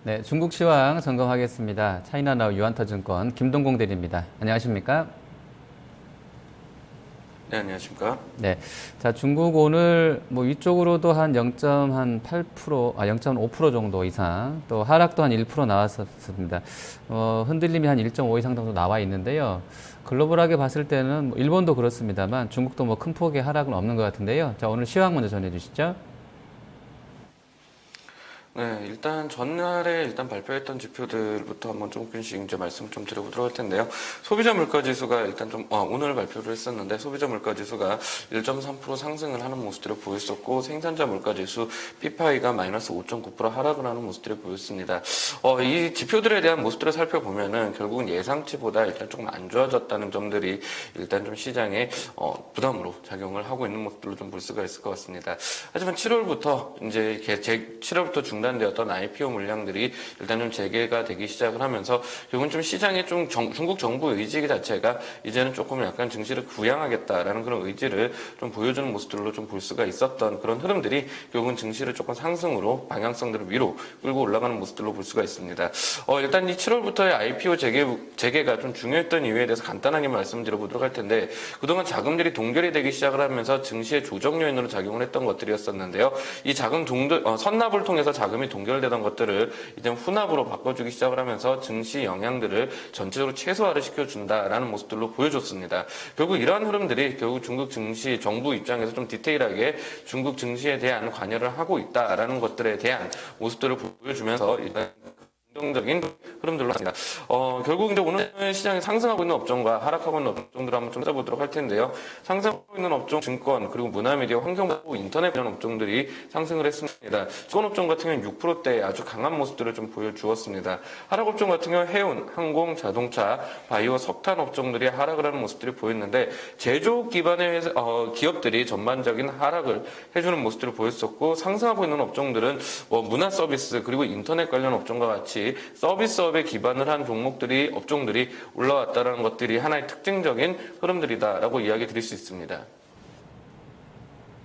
네, 중국 시황 점검하겠습니다. 차이나나우 유한터증권 김동공 대리입니다. 안녕하십니까? 네, 안녕하십니까? 네, 자 중국 오늘 뭐 위쪽으로도 한 0.8%, 0.5% 정도 이상, 또 하락도 한 1% 나왔었습니다. 흔들림이 한 1.5 이상 정도 나와 있는데요. 글로벌하게 봤을 때는 뭐 일본도 그렇습니다만 중국도 뭐 큰 폭의 하락은 없는 것 같은데요. 자 오늘 시황 먼저 전해주시죠. 네, 일단 전날에 발표했던 지표들부터 한번 조금씩 이제 말씀 좀 드려보도록 할 텐데요. 소비자 물가 지수가 오늘 발표를 했었는데 소비자 물가 지수가 1.3% 상승을 하는 모습들을 보였었고 생산자 물가 지수 PPI가 마이너스 5.9% 하락을 하는 모습들을 보였습니다. 이 지표들에 대한 모습들을 살펴보면은 결국은 예상치보다 일단 조금 안 좋아졌다는 점들이 일단 좀 시장에 부담으로 작용을 하고 있는 모습들로 좀 볼 수가 있을 것 같습니다. 하지만 7월부터 이제 7월부터 중단되었던 IPO 물량들이 일단 좀 재개가 되기 시작을 하면서 결국은 좀 시장에 좀 중국 정부 의지 자체가 이제는 조금 약간 증시를 부양하겠다라는 그런 의지를 좀 보여주는 모습들로 좀 볼 수가 있었던 그런 흐름들이 결국은 증시를 조금 상승으로 방향성들을 위로 끌고 올라가는 모습들로 볼 수가 있습니다. 일단 이 7월부터의 IPO 재개가 좀 중요했던 이유에 대해서 간단하게 말씀드려보도록 할 텐데 그동안 자금들이 동결이 되기 시작을 하면서 증시의 조정 요인으로 작용을 했던 것들이었었는데요. 이 자금 선납을 통해서 자금이 동결되던 것들을 이제 후납으로 바꿔주기 시작을 하면서 증시 영향들을 전체적으로 최소화를 시켜준다라는 모습들로 보여줬습니다. 결국 이러한 흐름들이 결국 중국 증시 정부 입장에서 좀 디테일하게 중국 증시에 대한 관여를 하고 있다라는 것들에 대한 모습들을 보여주면서 일단 긍정적인 흐름들로 합니다. 결국 이제 오늘 시장에 상승하고 있는 업종과 하락하고 있는 업종들을 한번 좀 찾아보도록 할 텐데요. 상승하고 있는 업종, 증권, 그리고 문화미디어, 환경보호, 인터넷 이런 업종들이 상승을 했습니다. 증권 업종 같은 경우는 6%대의 아주 강한 모습들을 좀 보여주었습니다. 하락 업종 같은 경우는 해운, 항공, 자동차, 바이오, 석탄 업종들이 하락을 하는 모습들이 보였는데 제조업 기반의 기업들이 전반적인 하락을 해주는 모습들을 보였었고 상승하고 있는 업종들은 문화 서비스 그리고 인터넷 관련 업종과 같이 서비스업에 기반을 한 업종들이 올라왔다는 것들이 하나의 특징적인 흐름들이다라고 이야기 드릴 수 있습니다.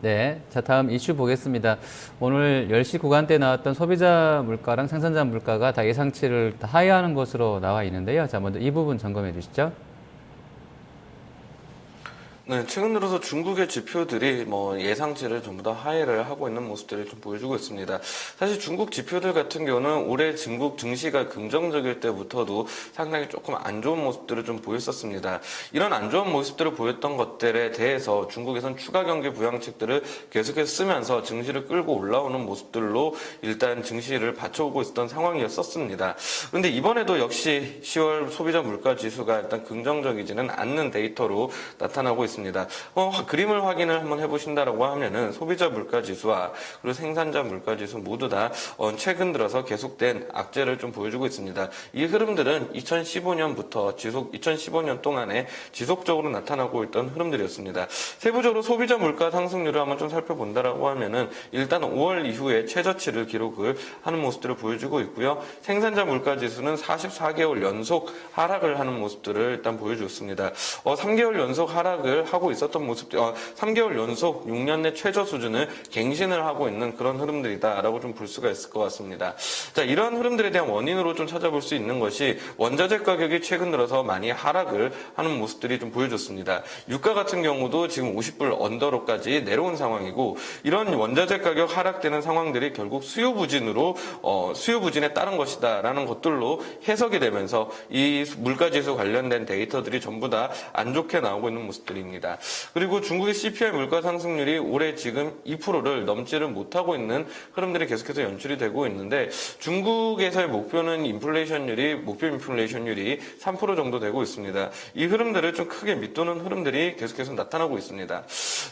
네, 자 다음 이슈 보겠습니다. 오늘 10시 구간대 나왔던 소비자 물가랑 생산자 물가가 다 예상치를 다 하회하는 것으로 나와 있는데요. 자 먼저 이 부분 점검해 주시죠. 네, 최근 들어서 중국의 지표들이 예상치를 전부 다 하회를 하고 있는 모습들을 좀 보여주고 있습니다. 사실 중국 지표들 같은 경우는 올해 중국 증시가 긍정적일 때부터도 상당히 조금 안 좋은 모습들을 좀 보였었습니다. 이런 안 좋은 모습들을 보였던 것들에 대해서 중국에선 추가 경기 부양책들을 계속해서 쓰면서 증시를 끌고 올라오는 모습들로 일단 증시를 받쳐오고 있었던 상황이었었습니다. 그런데 이번에도 역시 10월 소비자 물가 지수가 일단 긍정적이지는 않는 데이터로 나타나고 있습니다. 그림을 확인을 한번 해보신다라고 하면은 소비자 물가 지수와 그리고 생산자 물가 지수 모두 다 최근 들어서 계속된 악재를 좀 보여주고 있습니다. 이 흐름들은 2015년부터 2015년 동안에 지속적으로 나타나고 있던 흐름들이었습니다. 세부적으로 소비자 물가 상승률을 한번 좀 살펴본다라고 하면은 일단 5월 이후에 최저치를 기록을 하는 모습들을 보여주고 있고요. 생산자 물가 지수는 44개월 연속 하락을 하는 모습들을 일단 보여줬습니다. 3개월 연속 하락을 하고 있었던 모습들, 3개월 연속 6년 내 최저 수준을 갱신을 하고 있는 그런 흐름들이다라고 좀 볼 수가 있을 것 같습니다. 자, 이러한 흐름들에 대한 원인으로 좀 찾아볼 수 있는 것이 원자재 가격이 최근 들어서 많이 하락을 하는 모습들이 좀 보여줬습니다. 유가 같은 경우도 지금 50불 언더로까지 내려온 상황이고 이런 원자재 가격 하락되는 상황들이 결국 수요 부진에 따른 것이다라는 것들로 해석이 되면서 이 물가 지수 관련된 데이터들이 전부 다 안 좋게 나오고 있는 모습들입니다. 그리고 중국의 CPI 물가 상승률이 올해 지금 2%를 넘지를 못하고 있는 흐름들이 계속해서 연출이 되고 있는데 중국에서의 목표 인플레이션율이 3% 정도 되고 있습니다. 이 흐름들을 좀 크게 밑도는 흐름들이 계속해서 나타나고 있습니다.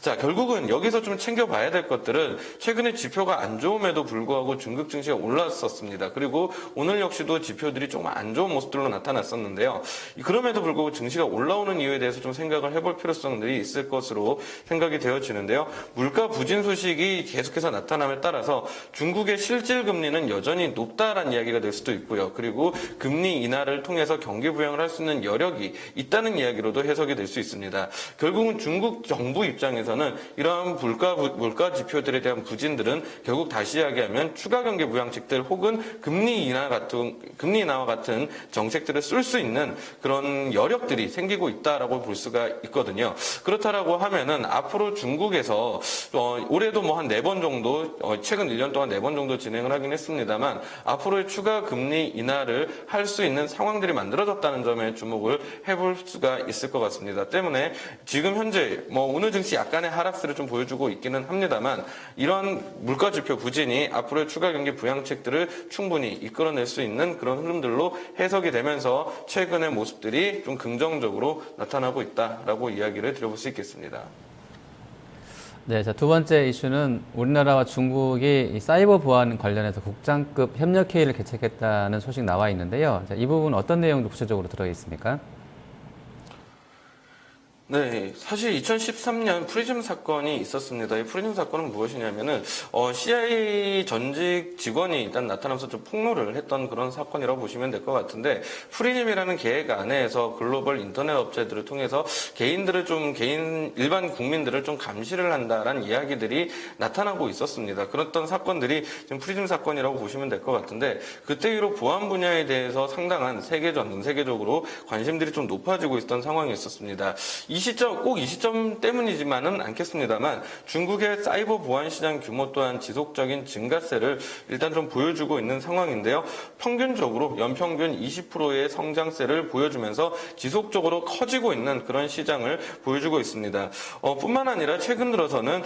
자, 결국은 여기서 좀 챙겨봐야 될 것들은 최근에 지표가 안 좋음에도 불구하고 중국 증시가 올랐었습니다. 그리고 오늘 역시도 지표들이 조금 안 좋은 모습들로 나타났었는데요. 그럼에도 불구하고 증시가 올라오는 이유에 대해서 좀 생각을 해볼 필요성이 필요성들이 있을 것으로 생각이 되어지는데요. 물가 부진 소식이 계속해서 나타남에 따라서 중국의 실질 금리는 여전히 높다라는 이야기가 될 수도 있고요. 그리고 금리 인하를 통해서 경기 부양을 할 수 있는 여력이 있다는 이야기로도 해석이 될 수 있습니다. 결국은 중국 정부 입장에서는 이러한 물가 지표들에 대한 부진들은 결국 다시 이야기하면 추가 경기 부양책들 혹은 금리 인하와 같은 정책들을 쓸 수 있는 그런 여력들이 생기고 있다라고 볼 수가 있거든요. 그렇다라고 하면은 앞으로 중국에서 올해도 뭐 한 4번 정도 최근 1년 동안 4번 정도 진행을 하긴 했습니다만 앞으로의 추가 금리 인하를 할 수 있는 상황들이 만들어졌다는 점에 주목을 해볼 수가 있을 것 같습니다. 때문에 지금 현재 뭐 오늘 증시 약간의 하락세를 좀 보여주고 있기는 합니다만 이런 물가 지표 부진이 앞으로의 추가 경기 부양책들을 충분히 이끌어낼 수 있는 그런 흐름들로 해석이 되면서 최근의 모습들이 좀 긍정적으로 나타나고 있다라고 이야기를 드려볼 수 있겠습니다. 네, 자, 두 번째 이슈는 우리나라와 중국이 이 사이버 보안 관련해서 국장급 협력회의를 개최했다는 소식 나와 있는데요. 자, 이 부분 어떤 내용도 구체적으로 들어 있습니까? 네, 사실 2013년 프리즘 사건이 있었습니다. 이 프리즘 사건은 무엇이냐면은 CIA 전직 직원이 일단 나타나면서 좀 폭로를 했던 그런 사건이라고 보시면 될 것 같은데 프리즘이라는 계획 안에서 글로벌 인터넷 업체들을 통해서 일반 국민들을 좀 감시를 한다라는 이야기들이 나타나고 있었습니다. 그랬던 사건들이 지금 프리즘 사건이라고 보시면 될 것 같은데 그때 이후 보안 분야에 대해서 상당한 전 세계적으로 관심들이 좀 높아지고 있던 상황이었습니다. 꼭 이 시점 때문이지만은 않겠습니다만 중국의 사이버 보안 시장 규모 또한 지속적인 증가세를 일단 좀 보여주고 있는 상황인데요. 평균적으로 연평균 20%의 성장세를 보여주면서 지속적으로 커지고 있는 그런 시장을 보여주고 있습니다. 뿐만 아니라 최근 들어서는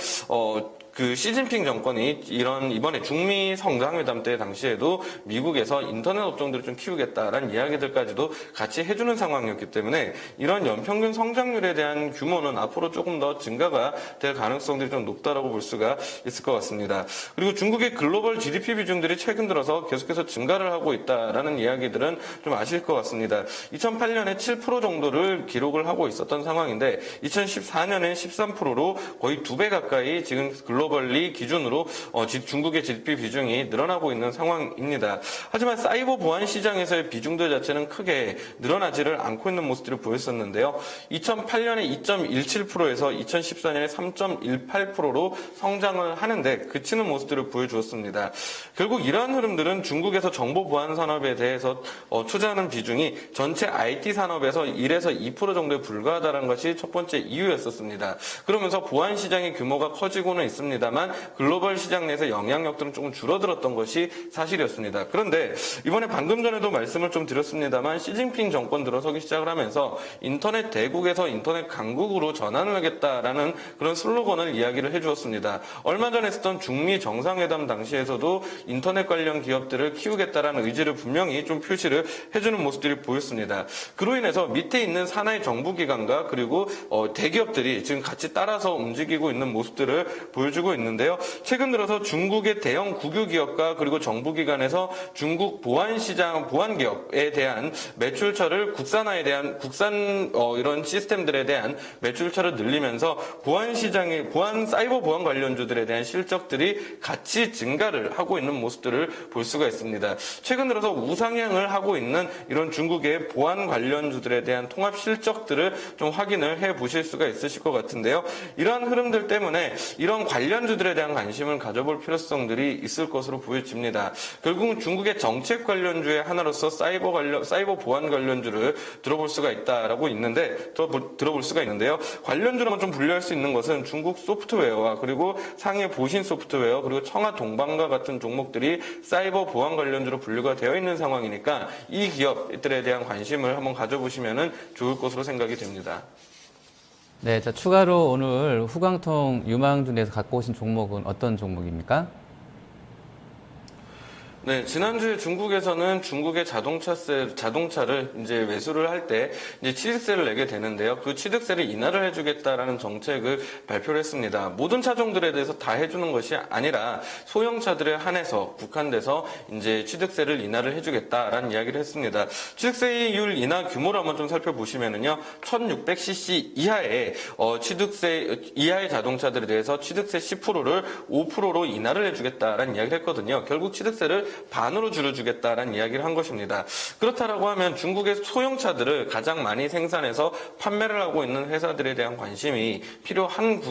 시진핑 정권이 이번에 중미 정상회담 때 당시에도 미국에서 인터넷 업종들을 좀 키우겠다라는 이야기들까지도 같이 해주는 상황이었기 때문에 이런 연평균 성장률에 대한 규모는 앞으로 조금 더 증가가 될 가능성들이 좀 높다라고 볼 수가 있을 것 같습니다. 그리고 중국의 글로벌 GDP 비중들이 최근 들어서 계속해서 증가를 하고 있다라는 이야기들은 좀 아실 것 같습니다. 2008년에 7% 정도를 기록을 하고 있었던 상황인데 2014년에 13%로 거의 2배 가까이 지금 글로벌리 기준으로 중국의 GDP 비중이 늘어나고 있는 상황입니다. 하지만 사이버 보안 시장에서의 비중들 자체는 크게 늘어나지를 않고 있는 모습들을 보였었는데요. 2008년에 2.17%에서 2014년에 3.18%로 성장을 하는데 그치는 모습들을 보여주었습니다. 결국 이러한 흐름들은 중국에서 정보 보안 산업에 대해서 투자하는 비중이 전체 IT 산업에서 1에서 2% 정도에 불과하다는 것이 첫 번째 이유였었습니다. 그러면서 보안 시장의 규모가 커지고는 있습니다만 글로벌 시장 내에서 영향력들은 조금 줄어들었던 것이 사실이었습니다. 그런데 이번에 방금 전에도 말씀을 좀 드렸습니다만 시진핑 정권 들어서기 시작을 하면서 인터넷 대국에서 인터넷 강국으로 전환을 하겠다라는 그런 슬로건을 이야기를 해주었습니다. 얼마 전에 했던 중미 정상회담 당시에서도 인터넷 관련 기업들을 키우겠다라는 의지를 분명히 좀 표시를 해주는 모습들이 보였습니다. 그로 인해서 밑에 있는 산하의 정부기관과 그리고 대기업들이 지금 같이 따라서 움직이고 있는 모습들을 보여주고 있는데요. 최근 들어서 중국의 대형 국유기업과 그리고 정부기관에서 중국 보안 기업에 대한 매출처를 이런 시스템들에 대한 매출처를 늘리면서 사이버 보안 관련주들에 대한 실적들이 같이 증가를 하고 있는 모습들을 볼 수가 있습니다. 최근 들어서 우상향을 하고 있는 이런 중국의 보안 관련주들에 대한 통합 실적들을 좀 확인을 해 보실 수가 있으실 것 같은데요. 이러한 흐름들 때문에 이런 관련주들에 대한 관심을 가져볼 필요성들이 있을 것으로 보여집니다. 결국은 중국의 정책 관련주의 하나로서 사이버 보안 관련주를 들어볼 수가 있는데요. 관련주로만 좀 분류할 수 있는 것은 중국 소프트웨어와 그리고 상해 보신 소프트웨어 그리고 청하 동방과 같은 종목들이 사이버 보안 관련주로 분류가 되어 있는 상황이니까 이 기업들에 대한 관심을 한번 가져보시면 좋을 것으로 생각이 됩니다. 네, 자, 추가로 오늘 후광통 유망준에서 갖고 오신 종목은 어떤 종목입니까? 네, 지난주에 중국에서는 중국의 자동차를 이제 매수를 할 때 이제 취득세를 내게 되는데요. 그 취득세를 인하를 해주겠다라는 정책을 발표를 했습니다. 모든 차종들에 대해서 다 해주는 것이 아니라 소형차들에 한해서 국한돼서 이제 취득세를 인하를 해주겠다라는 이야기를 했습니다. 취득세율 인하 규모를 한번 좀 살펴보시면은요, 1600cc 이하의 취득세 이하의 자동차들에 대해서 취득세 10%를 5%로 인하를 해주겠다라는 이야기를 했거든요. 결국 취득세를 반으로 줄여주겠다라는 이야기를 한 것입니다. 그렇다라고 하면 중국의 소형차들을 가장 많이 생산해서 판매를 하고 있는 회사들에 대한 관심이 필요한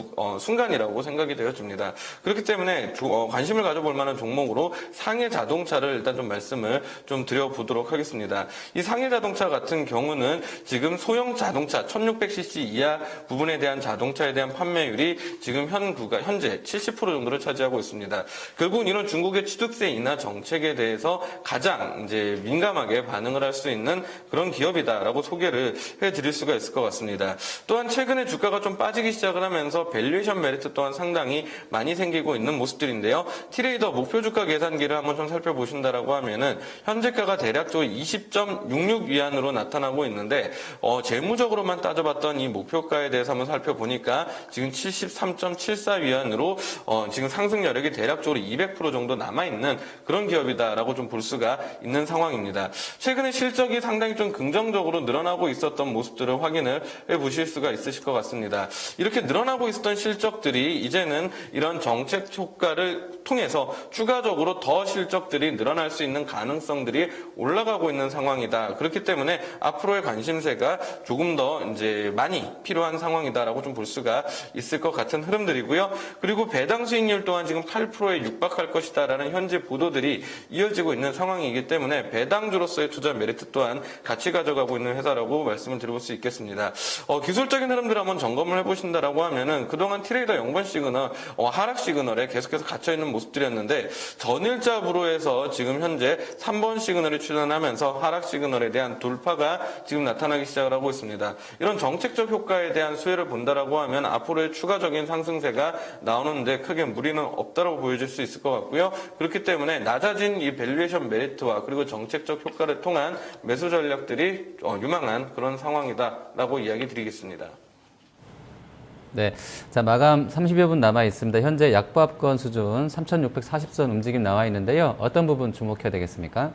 순간이라고 생각이 되어집니다. 그렇기 때문에 관심을 가져볼 만한 종목으로 상해 자동차를 일단 좀 말씀을 좀 드려보도록 하겠습니다. 이 상해 자동차 같은 경우는 지금 소형 자동차 1600cc 이하 부분에 대한 자동차에 대한 판매율이 지금 현재 70% 정도를 차지하고 있습니다. 결국은 이런 중국의 취득세 인하 정책에 대해서 가장 이제 민감하게 반응을 할 수 있는 그런 기업이다라고 소개를 해드릴 수가 있을 것 같습니다. 또한 최근에 주가가 좀 빠지기 시작을 하면서 밸류에이션 메리트 또한 상당히 많이 생기고 있는 모습들인데요. 트레이더 목표 주가 계산기를 한번 좀 살펴보신다라고 하면은 현재가가 대략적으로 20.66 위안으로 나타나고 있는데 재무적으로만 따져봤던 이 목표가에 대해서 한번 살펴보니까 지금 73.74 위안으로 지금 상승 여력이 대략적으로 200% 정도 남아있는 그런 기업이다라고 좀 볼 수가 있는 상황입니다. 최근에 실적이 상당히 좀 긍정적으로 늘어나고 있었던 모습들을 확인을 해보실 수가 있으실 것 같습니다. 이렇게 늘어나고 있었던 실적들이 이제는 이런 정책 효과를 통해서 추가적으로 더 실적들이 늘어날 수 있는 가능성들이 올라가고 있는 상황이다. 그렇기 때문에 앞으로의 관심세가 조금 더 이제 많이 필요한 상황이다라고 좀 볼 수가 있을 것 같은 흐름들이고요. 그리고 배당 수익률 또한 지금 8%에 육박할 것이다라는 현재 보도들이 이어지고 있는 상황이기 때문에 배당주로서의 투자 메리트 또한 같이 가져가고 있는 회사라고 말씀을 드려볼 수 있겠습니다. 기술적인 흐름들을 한번 점검을 해보신다라고 하면은 그동안 트레이더 0번 시그널, 하락 시그널에 계속해서 갇혀있는 모습들이었는데 전일잡으로 해서 지금 현재 3번 시그널이 출현하면서 하락 시그널에 대한 돌파가 지금 나타나기 시작을 하고 있습니다. 이런 정책적 효과에 대한 수혜를 본다라고 하면 앞으로의 추가적인 상승세가 나오는데 크게 무리는 없다라고 보여질 수 있을 것 같고요. 그렇기 때문에 낮아진 이 밸류에이션 메리트와 그리고 정책적 효과를 통한 매수 전략들이 유망한 그런 상황이다라고 이야기 드리겠습니다. 네. 자, 마감 30여 분 남아 있습니다. 현재 약보합권 수준 3,640선 움직임 나와 있는데요. 어떤 부분 주목해야 되겠습니까?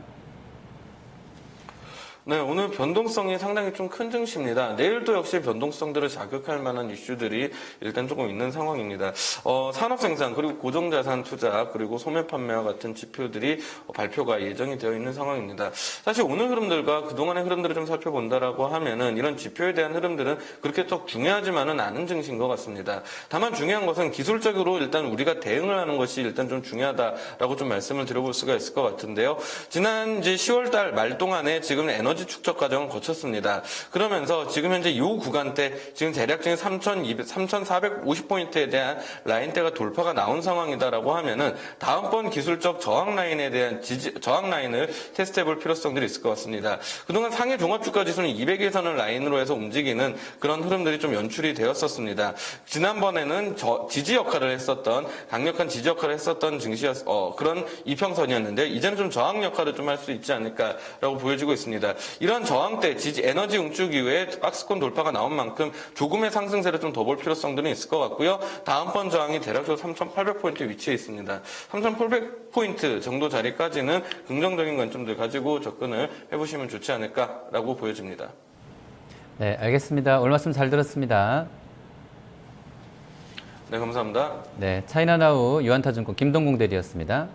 네, 오늘 변동성이 상당히 좀 큰 증시입니다. 내일도 역시 변동성들을 자극할 만한 이슈들이 일단 조금 있는 상황입니다. 산업생산, 그리고 고정자산 투자, 그리고 소매 판매와 같은 지표들이 발표가 예정이 되어 있는 상황입니다. 사실 오늘 흐름들과 그동안의 흐름들을 좀 살펴본다라고 하면은 이런 지표에 대한 흐름들은 그렇게 또 중요하지만은 않은 증시인 것 같습니다. 다만 중요한 것은 기술적으로 일단 우리가 대응을 하는 것이 일단 좀 중요하다라고 좀 말씀을 드려볼 수가 있을 것 같은데요. 지난 이제 10월달 말 동안에 지금 에너지 축적 과정을 거쳤습니다. 그러면서 지금 현재 이 구간대 지금 대략적인 3,450포인트에 대한 라인대가 돌파가 나온 상황이다라고 하면은 다음번 기술적 저항 라인에 대한 저항 라인을 테스트해 볼 필요성들이 있을 것 같습니다. 그동안 상해 종합주가 지수는 200일선을 라인으로 해서 움직이는 그런 흐름들이 좀 연출이 되었었습니다. 지난번에는 지지 역할을 했었던 강력한 지지 역할을 했었던 그런 이평선이었는데 이제는 좀 저항 역할을 좀 할 수 있지 않을까라고 보여지고 있습니다. 이런 저항대 에너지 응축 이후에 박스권 돌파가 나온 만큼 조금의 상승세를 좀 더 볼 필요성들은 있을 것 같고요. 다음번 저항이 대략적으로 3,800포인트 위치해 있습니다. 3,800포인트 정도 자리까지는 긍정적인 관점들 가지고 접근을 해보시면 좋지 않을까라고 보여집니다. 네, 알겠습니다. 오늘 말씀 잘 들었습니다. 네, 감사합니다. 네, 차이나나우 유한타증권 김동공 대리였습니다.